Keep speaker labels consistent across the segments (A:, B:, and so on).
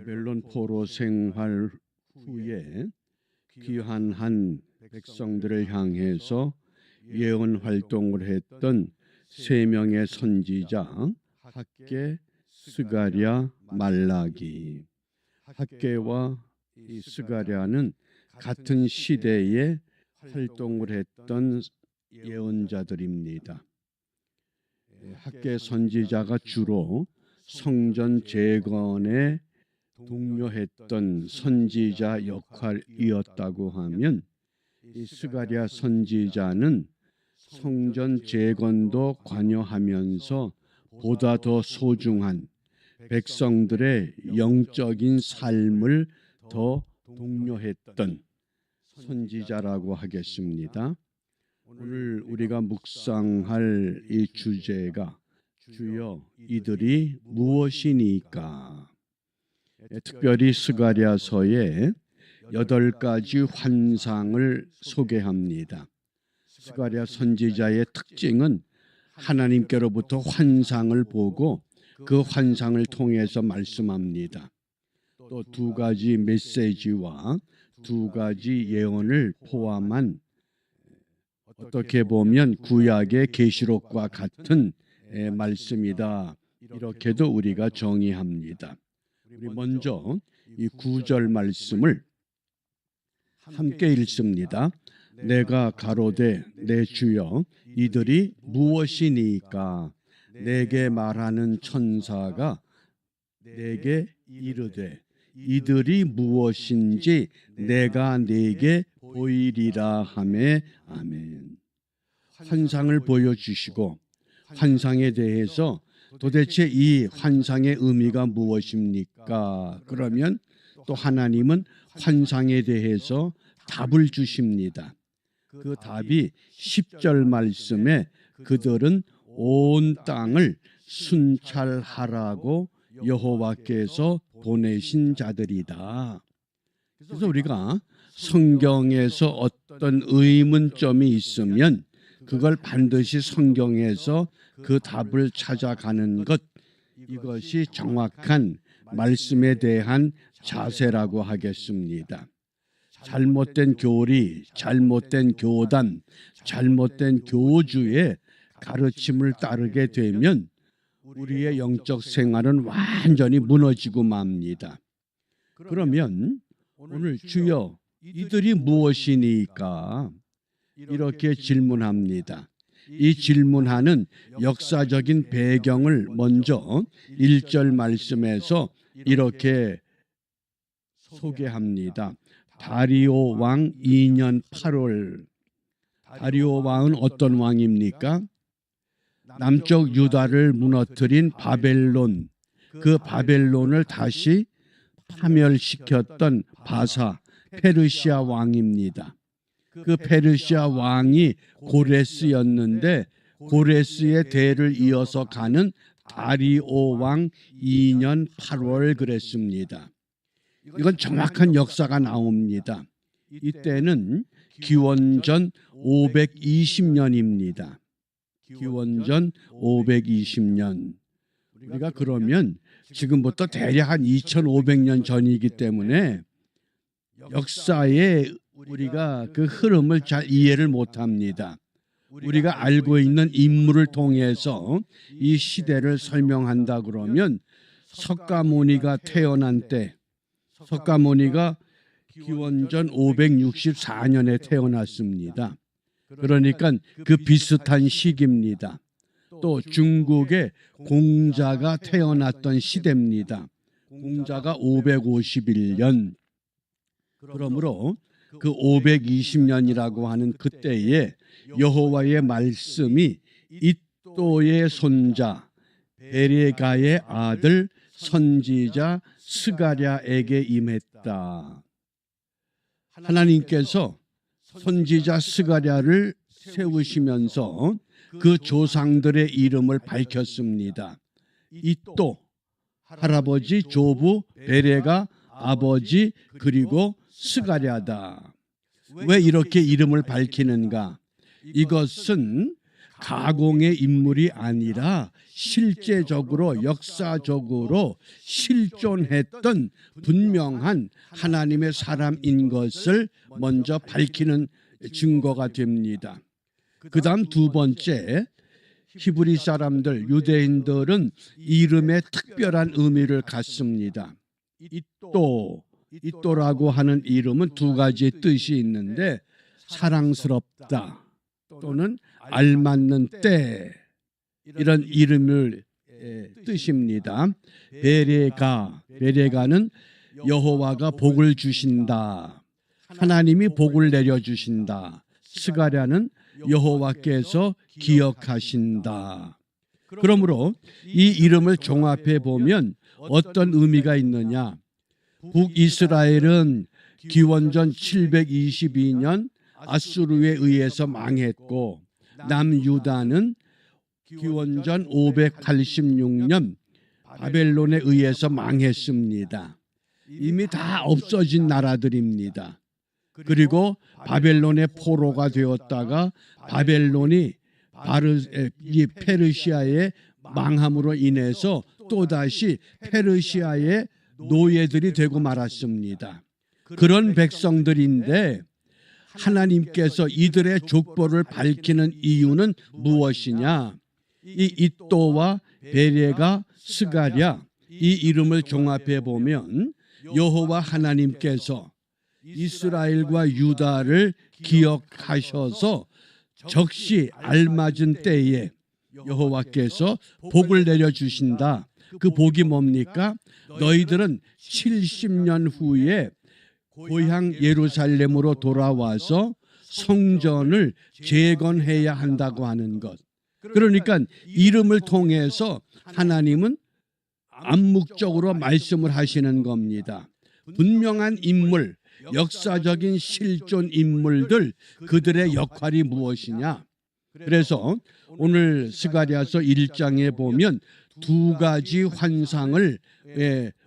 A: 바벨론 포로 생활 후에 귀환한 백성들을 향해서 예언 활동을 했던 세 명의 선지자 학개, 스가랴, 말라기. 학개와 이 스가랴는 같은 시대에 활동을 했던 예언자들입니다. 학개 선지자가 주로 성전 재건에 독려했던 선지자 역할이었다고 하면, 이 스가랴 선지자는 성전 재건도 관여하면서 보다 더 소중한 백성들의 영적인 삶을 더 독려했던 선지자라고 하겠습니다. 오늘 우리가 묵상할 이 주제가 주여 이들이 무엇이니까. 특별히 스가랴서에 8가지 환상을 소개합니다. 스가랴 선지자의 특징은 하나님께로부터 환상을 보고 그 환상을 통해서 말씀합니다. 또 2가지 메시지와 2가지 예언을 포함한, 어떻게 보면 구약의 계시록과 같은 말씀이다, 이렇게도 우리가 정의합니다. 우리 먼저 이 9절 말씀을 함께 읽습니다. 내가 가로되 내 주여 이들이 무엇이니까. 내게 말하는 천사가 내게 이르되 이들이 무엇인지 내가 네게 보이리라 하매. 아멘. 환상을 보여주시고 환상에 대해서 도대체 이 환상의 의미가 무엇입니까? 그러면 또 하나님은 환상에 대해서 답을 주십니다. 그 답이 10절 말씀에 그들은 온 땅을 순찰하라고 여호와께서 보내신 자들이다. 그래서 우리가 성경에서 어떤 의문점이 있으면 그걸 반드시 성경에서 그 답을 찾아가는 것, 이것이 정확한 말씀에 대한 자세라고 하겠습니다. 잘못된 교리, 잘못된 교단, 잘못된 교주의 가르침을 따르게 되면 우리의 영적 생활은 완전히 무너지고 맙니다. 그러면 오늘 주여 이들이 무엇이니까 이렇게 질문합니다. 이 질문하는 역사적인 배경을 먼저 1절 말씀에서 이렇게 소개합니다. 다리오 왕 2년 8월. 다리오 왕은 어떤 왕입니까? 남쪽 유다를 무너뜨린 바벨론, 그 바벨론을 다시 파멸시켰던 바사, 페르시아 왕입니다. 그 페르시아 왕이 고레스였는데 고레스의 대를 이어서 가는 다리오 왕 2년 8월 그랬습니다. 이건 정확한 역사가 나옵니다. 이때는 기원전 520년입니다. 기원전 520년. 우리가 그러면 지금부터 대략 한 2500년 전이기 때문에 역사에 우리가 그 흐름을 잘 이해를 못합니다. 우리가 알고 있는 인물을 통해서 이 시대를 설명한다 그러면 석가모니가 태어난 때, 석가모니가 기원전 564년에 태어났습니다. 그러니까 그 비슷한 시기입니다. 또 중국의 공자가 태어났던 시대입니다. 공자가 551년. 그러므로 그 520년이라고 하는 그때에 여호와의 말씀이 iddo의 손자 베레가의 아들 선지자 스가랴에게 임했다. 하나님께서 선지자 스가랴를 세우시면서 그 조상들의 이름을 밝혔습니다. iddo, 할아버지, 조부, 베레가, 아버지, 그리고 스가랴다. 왜 이렇게 이름을 밝히는가? 이것은 가공의 인물이 아니라 실제적으로 역사적으로 실존했던 분명한 하나님의 사람인 것을 먼저 밝히는 증거가 됩니다. 그 다음 두 번째, 히브리 사람들, 유대인들은 이름에 특별한 의미를 갖습니다. 이또라고 하는 이름은 두 가지 뜻이 있는데, 사랑스럽다 또는 알맞는 때, 이런 이름을 뜻입니다. 베레가는 여호와가 복을 주신다, 하나님이 복을 내려주신다. 스가랴는 여호와께서 기억하신다. 그러므로 이 이름을 종합해 보면 어떤 의미가 있느냐? 북이스라엘은 기원전 722년 아수르에 의해서 망했고, 남유다는 기원전 586년 바벨론에 의해서 망했습니다. 이미 다 없어진 나라들입니다. 그리고 바벨론의 포로가 되었다가 바벨론이 페르시아의 망함으로 인해서 또다시 페르시아의 노예들이 되고 말았습니다. 그런 백성들인데 하나님께서 이들의 족보를 밝히는 이유는 무엇이냐? 이 이또와 베레가, 스가랴, 이 이름을 종합해 보면 여호와 하나님께서 이스라엘과 유다를 기억하셔서 적시 알맞은 때에 여호와께서 복을 내려주신다. 그 복이 뭡니까? 너희들은 70년 후에 고향 예루살렘으로 돌아와서 성전을 재건해야 한다고 하는 것. 그러니까 이름을 통해서 하나님은 암묵적으로 말씀을 하시는 겁니다. 분명한 인물, 역사적인 실존 인물들, 그들의 역할이 무엇이냐? 그래서 오늘 스가랴서 1장에 보면 두 가지 환상을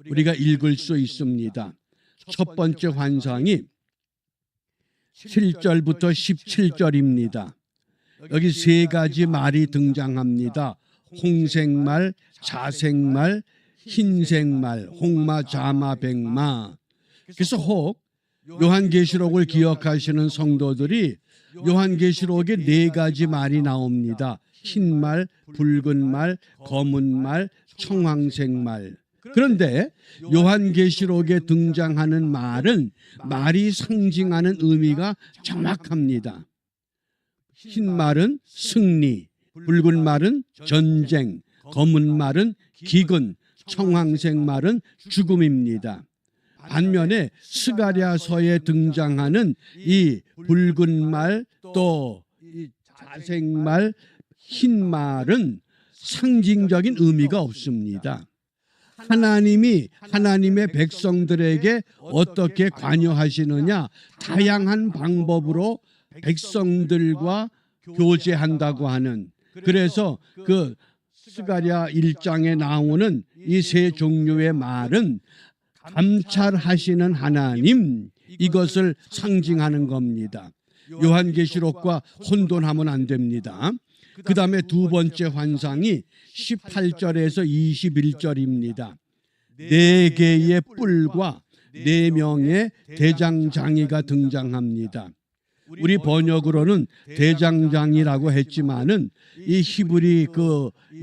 A: 우리가 읽을 수 있습니다. 첫 번째 환상이 7절부터 17절입니다. 여기 세 가지 말이 등장합니다. 홍색말, 자색말, 흰색말, 홍마, 자마, 백마. 그래서 혹 요한계시록을 기억하시는 성도들이 요한계시록에 네 가지 말이 나옵니다. 흰말, 붉은 말, 검은 말, 청황색 말. 그런데 요한계시록에 등장하는 말은 말이 상징하는 의미가 정확합니다. 흰 말은 승리, 붉은 말은 전쟁, 검은 말은 기근, 청황색 말은 죽음입니다. 반면에 스가랴서에 등장하는 이 붉은 말, 또 이 자색 말, 흰 말은 상징적인 의미가 없습니다. 하나님이 하나님의 백성들에게 어떻게 관여하시느냐? 다양한 방법으로 백성들과 교제한다고 하는, 그래서 그 스가랴 1장에 나오는 이 세 종류의 말은 감찰하시는 하나님, 이것을 상징하는 겁니다. 요한계시록과 혼돈하면 안 됩니다. 그 다음에 두 번째 환상이 18절에서 21절입니다. 네 개의 뿔과 네 명의 대장장이가 등장합니다. 우리 번역으로는 대장장이라고 했지만은 이 히브리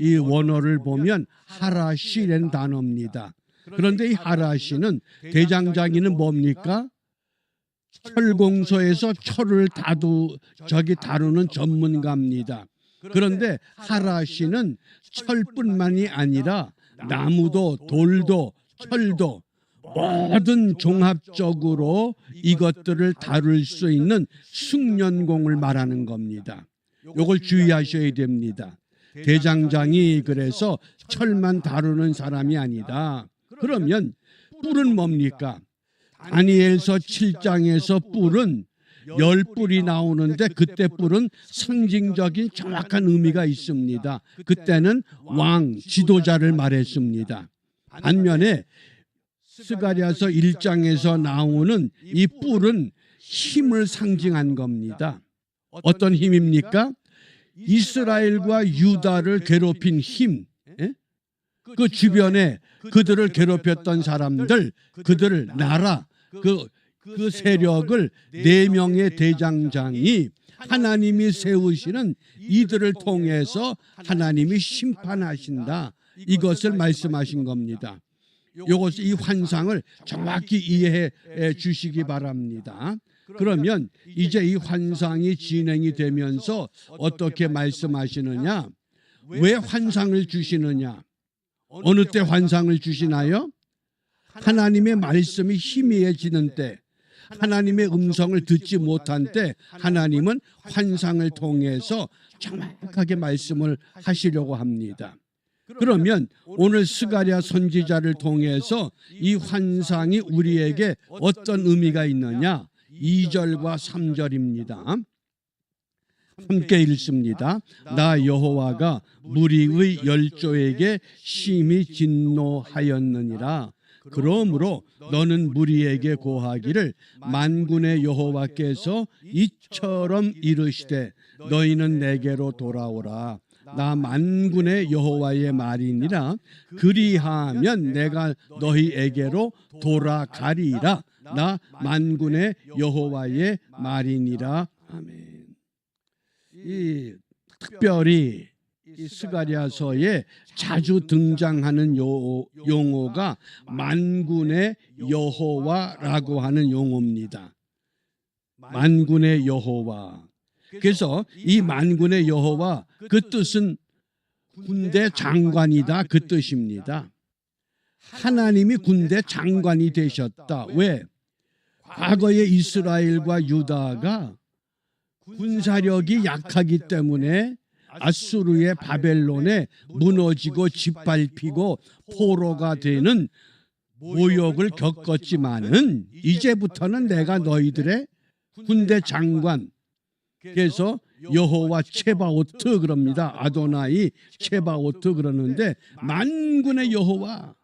A: 이 원어를 보면 하라시라는 단어입니다. 그런데 이 하라시는, 대장장이는 뭡니까? 철공소에서 철을 다루는 전문가입니다. 그런데 하라시는 철뿐만이 아니라 나무도 돌도 철도 모든 종합적으로 이것들을 다룰 수 있는 숙련공을 말하는 겁니다. 이걸 주의하셔야 됩니다. 대장장이 그래서 철만 다루는 사람이 아니다. 그러면 뿔은 뭡니까? 다니엘서 7장에서 뿔은 10뿔이 나오는데 그때 뿔은 상징적인 정확한 의미가 있습니다. 그때는 왕, 지도자를 말했습니다. 반면에 스가랴서 1장에서 나오는 이 뿔은 힘을 상징한 겁니다. 어떤 힘입니까? 이스라엘과 유다를 괴롭힌 힘, 그 주변에 그들을 괴롭혔던 사람들, 그들을 나라, 그 세력을 4명의 대장장이 하나님이 세우시는 이들을 통해서 하나님이 심판하신다. 이것을 말씀하신 겁니다. 이 환상을 정확히 이해해 주시기 바랍니다. 그러면 이제 이 환상이 진행이 되면서 어떻게 말씀하시느냐? 왜 환상을 주시느냐? 어느 때 환상을 주시나요? 하나님의 말씀이 희미해지는 때, 하나님의 음성을 듣지 못한 때 하나님은 환상을 통해서 정확하게 말씀을 하시려고 합니다. 그러면 오늘 스가랴 선지자를 통해서 이 환상이 우리에게 어떤 의미가 있느냐? 2절과 3절입니다. 함께 읽습니다. 나 여호와가 무리의 열조에게 심히 진노하였느니라. 그러므로 너는 무리에게 고하기를 만군의 여호와께서 이처럼 이르시되 너희는 내게로 돌아오라. 나 만군의 여호와의 말이니라. 그리하면 내가 너희에게로 돌아가리라. 나 만군의 여호와의 말이니라. 아멘. 특별히 이 스가랴서에 자주 등장하는 용어가 만군의 여호와라고 하는 용어입니다. 만군의 여호와. 그래서 이 만군의 여호와, 그 뜻은 군대 장관이다, 그 뜻입니다. 하나님이 군대 장관이 되셨다. 왜? 과거에 이스라엘과 유다가 군사력이 약하기 때문에 아수르의 바벨론에 무너지고 짓밟히고 포로가 되는 모욕을 겪었지만은 이제부터는 내가 너희들의 군대 장관, 그래서 여호와 체바오트 그럽니다. 아도나이 체바오트 그러는데 만군의 여호와.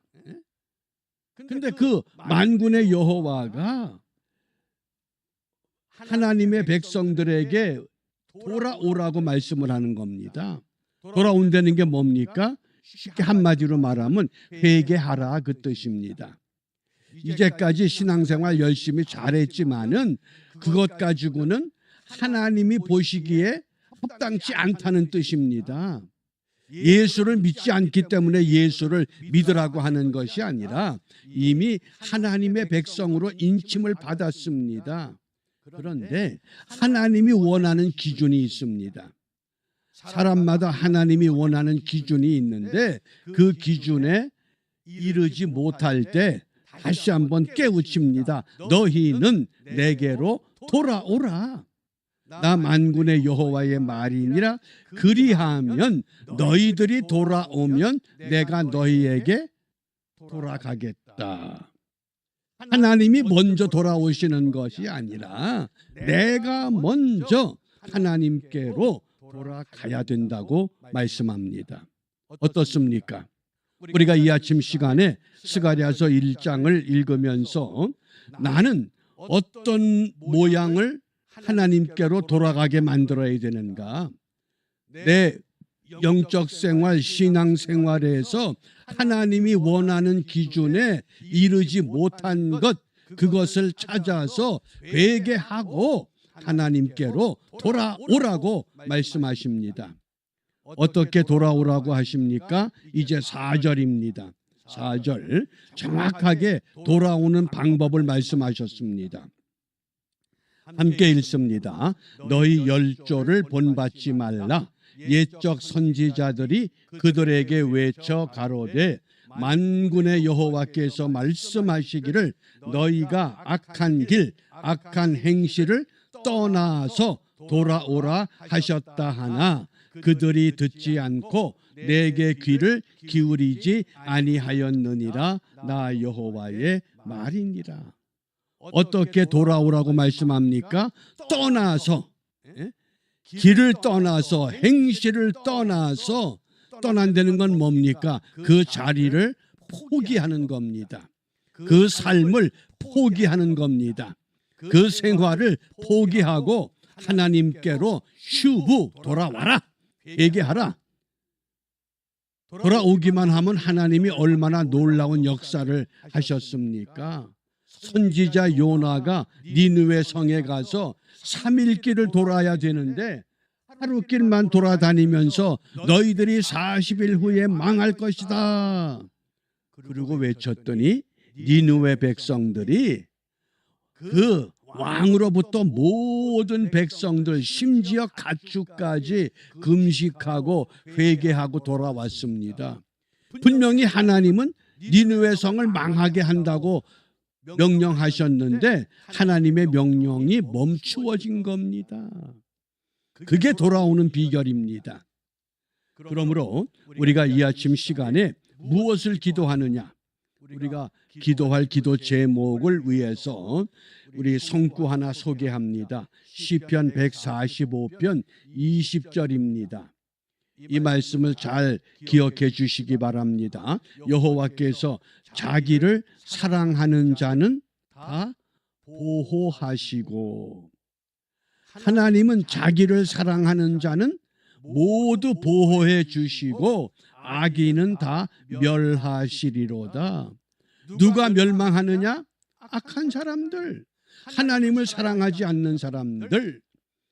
A: 근데 그 만군의 여호와가 하나님의 백성들에게 돌아오라고 말씀을 하는 겁니다. 돌아온다는 게 뭡니까? 쉽게 한마디로 말하면 회개하라, 그 뜻입니다. 이제까지 신앙생활 열심히 잘했지만은 그것 가지고는 하나님이 보시기에 합당치 않다는 뜻입니다. 예수를 믿지 않기 때문에 예수를 믿으라고 하는 것이 아니라 이미 하나님의 백성으로 인침을 받았습니다. 그런데 하나님이 원하는 기준이 있습니다. 사람마다 하나님이 원하는 기준이 있는데 그 기준에 이르지 못할 때 다시 한번 깨우칩니다. 너희는 내게로 돌아오라. 나 만군의 여호와의 말이니라. 그리하면 너희들이 돌아오면 내가 너희에게 돌아가겠다. 하나님이 먼저 돌아오시는 것이 아니라 내가 먼저 하나님께로 돌아가야 된다고 말씀합니다. 어떻습니까? 우리가 이 아침 시간에 스가랴서 1장을 읽으면서 나는 어떤 모양을 하나님께로 돌아가게 만들어야 되는가? 내 영적 생활, 신앙 생활에서 하나님이 원하는 기준에 이르지 못한 것, 그것을 찾아서 회개하고 하나님께로 돌아오라고 말씀하십니다. 어떻게 돌아오라고 하십니까? 이제 4절입니다. 4절 정확하게 돌아오는 방법을 말씀하셨습니다. 함께 읽습니다. 너희 열조를 본받지 말라. 옛적 선지자들이 그들에게 외쳐 가로되 만군의 여호와께서 말씀하시기를 너희가 악한 길, 악한 행실을 떠나서 돌아오라 하셨다 하나 그들이 듣지 않고 내게 귀를 기울이지 아니하였느니라. 나 여호와의 말이니라. 어떻게 돌아오라고 말씀합니까? 떠나서, 길을 떠나서, 행실을 떠나서. 떠난다는 건 뭡니까? 그 자리를 포기하는 겁니다. 그 삶을 포기하는 겁니다. 그 생활을 포기하고 하나님께로 슈브 돌아와라. 회개하라. 돌아오기만 하면 하나님이 얼마나 놀라운 역사를 하셨습니까? 선지자 요나가 니느웨 성에 가서 3일 길을 돌아야 되는데 하루 길만 돌아다니면서 너희들이 40일 후에 망할 것이다. 그리고 외쳤더니 니느웨 백성들이 그 왕으로부터 모든 백성들 심지어 가축까지 금식하고 회개하고 돌아왔습니다. 분명히 하나님은 니느웨 성을 망하게 한다고 명령하셨는데 하나님의 명령이 멈추어진 겁니다. 그게 돌아오는 비결입니다. 그러므로 우리가 이 아침 시간에 무엇을 기도하느냐? 우리가 기도할 기도 제목을 위해서 우리 성구 하나 소개합니다. 시편 145편 20절입니다. 이 말씀을 잘 기억해 주시기 바랍니다. 여호와께서 자기를 사랑하는 자는 다 보호하시고, 하나님은 자기를 사랑하는 자는 모두 보호해 주시고 악인은 다 멸하시리로다. 누가 멸망하느냐? 악한 사람들, 하나님을 사랑하지 않는 사람들.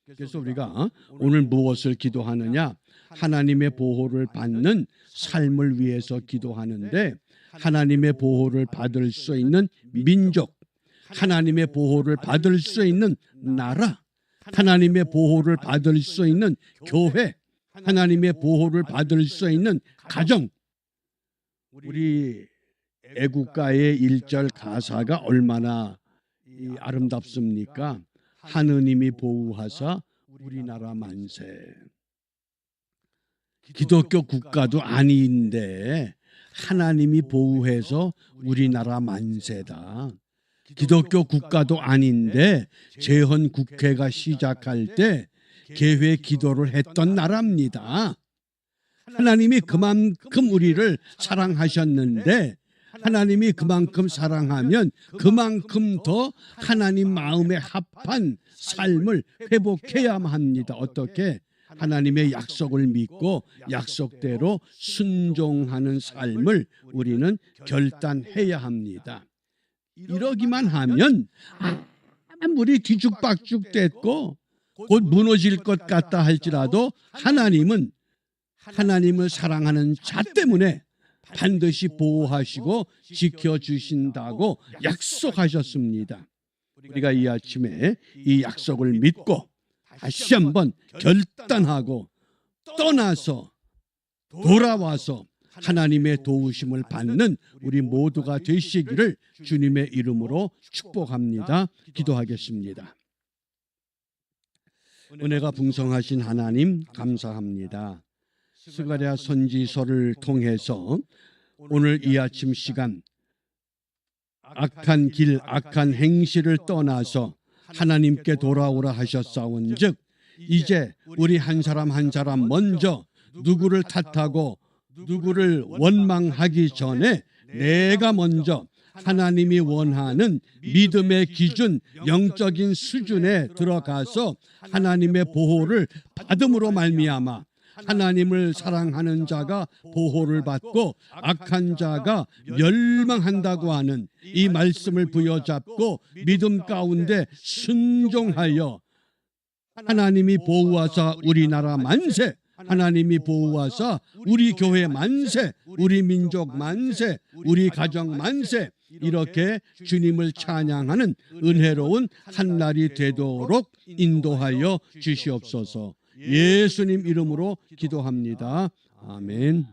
A: 그래서 우리가 오늘 무엇을 기도하느냐? 하나님의 보호를 받는 삶을 위해서 기도하는데, 하나님의 보호를 받을 수 있는 민족, 하나님의 보호를 받을 수 있는 나라, 하나님의 보호를 받을 수 있는 교회, 하나님의 보호를 받을 수 있는 가정. 우리 애국가의 1절 가사가 얼마나 아름답습니까? 하느님이 보호하사 우리나라 만세. 기독교 국가도 아닌데 하나님이 보호해서 우리나라 만세다. 기독교 국가도 아닌데 재헌 국회가 시작할 때 개회 기도를 했던 나라입니다. 하나님이 그만큼 우리를 사랑하셨는데, 하나님이 그만큼 사랑하면 그만큼 더 하나님 마음에 합한 삶을 회복해야만 합니다. 어떻게? 하나님의 약속을 믿고 약속대로 순종하는 삶을 우리는 결단해야 합니다. 이러기만 하면 아무리 뒤죽박죽됐고 곧 무너질 것 같다 할지라도 하나님은 하나님을 사랑하는 자 때문에 반드시 보호하시고 지켜주신다고 약속하셨습니다. 우리가 이 아침에 이 약속을 믿고 다시 한번 결단하고 떠나서 돌아와서 하나님의 도우심을 받는 우리 모두가 되시기를 주님의 이름으로 축복합니다. 기도하겠습니다. 은혜가 풍성하신 하나님 감사합니다. 스가랴 선지서를 통해서 오늘 이 아침 시간 악한 길, 악한 행실을 떠나서 하나님께 돌아오라 하셨사온즉 이제 우리 한 사람 한 사람 먼저 누구를 탓하고 누구를 원망하기 전에 내가 먼저 하나님이 원하는 믿음의 기준, 영적인 수준에 들어가서 하나님의 보호를 받음으로 말미암아 하나님을 사랑하는 자가 보호를 받고 악한 자가 멸망한다고 하는 이 말씀을 부여잡고 믿음 가운데 순종하여 하나님이 보호하사 우리나라 만세, 하나님이 보호하사 우리 교회 만세, 우리 민족 만세, 우리 가정 만세, 이렇게 주님을 찬양하는 은혜로운 한날이 되도록 인도하여 주시옵소서. 예수님 이름으로 기도합니다. 아멘.